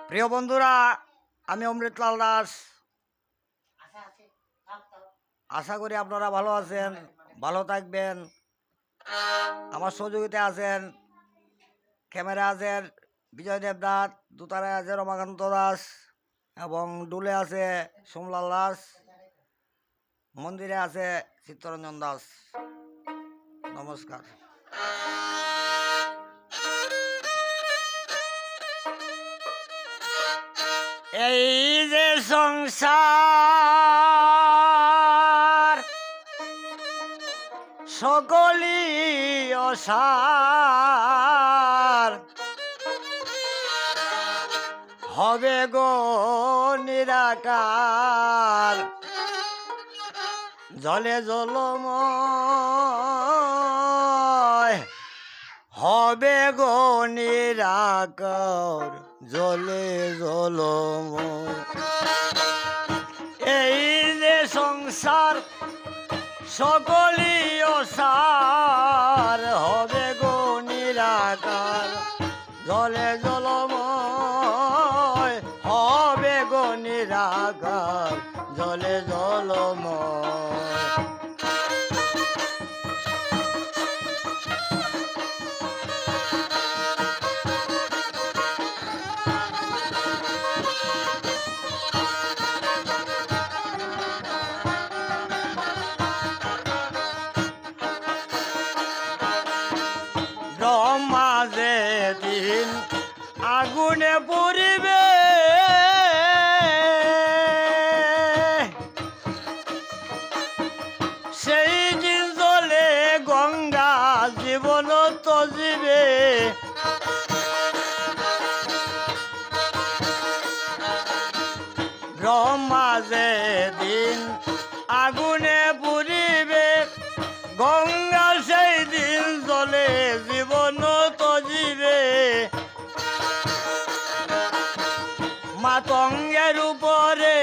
প্রিয় বন্ধুরা, আমি অমৃতলাল দাস। আশা করি আপনারা ভালো আছেন, ভালো থাকবেন। আমার সহযোগিতা আছেন, ক্যামেরা আছেন বিজয় দেবনাথ, দুতারায় আছে রমাকান্ত দাস এবং ডুলে আছে সোমলাল দাস, মন্দিরে আছে চিত্তরঞ্জন দাস। নমস্কার। এই যে সংসার সকলি অসার, হবে গো নিরাকার, জলে জলময় হবে গো নিরাকার, জলে জলময়। এই যে সংসার সকলি অসার, হবে গো নিরাকার, জলে জলময় হবে গো নিরাকার, জলে জলময়। ব্রহ্মা যেদিন আগুনে পুরিবে, সেই দিন জলে গঙ্গা জীবন তজিবে। ব্রহ্মা যেদিন আগুনে পুরিবে, গঙ্গা সেই দিন জলে জীবন তজিবে। মাতঙ্গের উপরে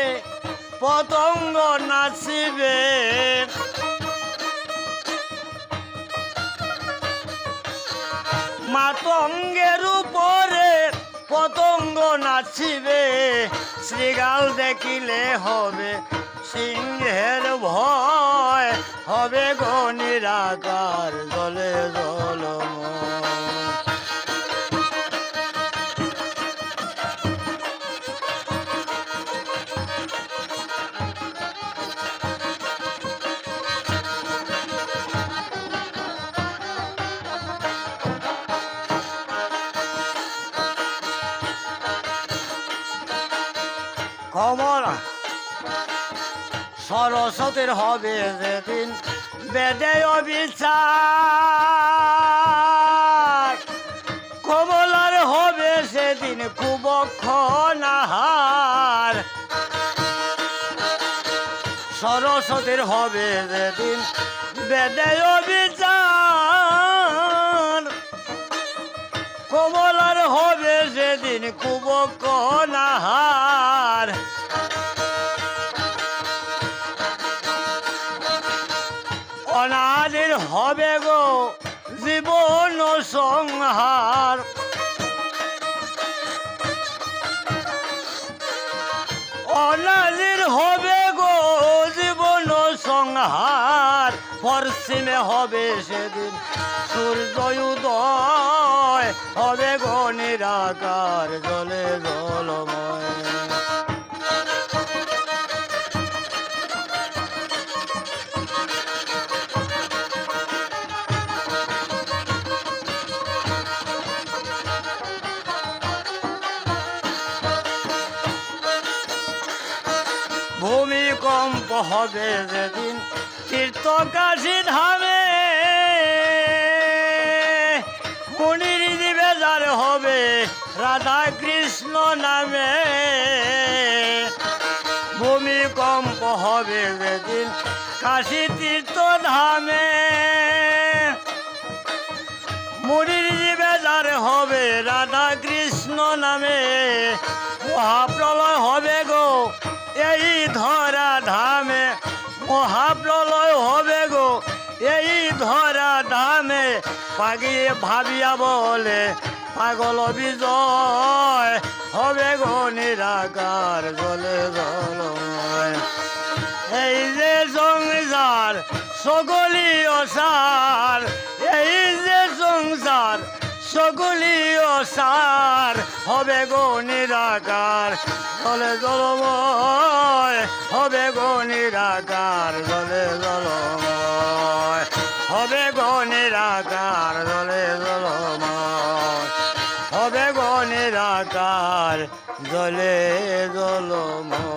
পতঙ্গ নাচিবে, মাতঙ্গের উপরে পতঙ্গ নাচিবে। শৃগাল দেখিলে হবে সিংহের ভয়, হবে গো নিরাকার, জলে জলময়। কমল সরস্বতীর হবে যেদিন বেদে অবিচার, কমলার হবে সেদিন কুবক্ষণ আহার। সরস্বতীর হবে যেদিন বেদে অবিচার, কমলার হবে সেদিন কুবক্ষণ আহার। অনাদির হবে গো জীবন সংহার, অনাদির হবে গো জীবন সংহার। পশ্চিমে হবে সেদিন সূর্য উদয়, হবে গো নিরাকার, জলে জলময়। ভূমিকম্প হবে যেদিন তীর্থকাশী ধামে, মুনির দিবে যার হবে রাধা কৃষ্ণ নামে। ভূমিকম্প হবে যেদিন কাশী তীর্থ ধামে, মুনির দিবে যার হবে রাধা কৃষ্ণ নামে। মহাপ্রলয় হবে গো এই ধরা ধামে, মহাপ্রলয় হবে গো এই ধরা ধামে। পাগিয়ে ভাবিয়া বলে পাগল বিজয় হবে গো নিরাকার জলে জলময় এই যে সংসার সকলি অসার এই যে সংসার সকলি অসার হবে গো নিরাকার জলে জলময় হবে গো নিরাকার জলে জলময় হবে গো নিরাকার জলে জলময় হবে গো নিরাকার জলে জলময়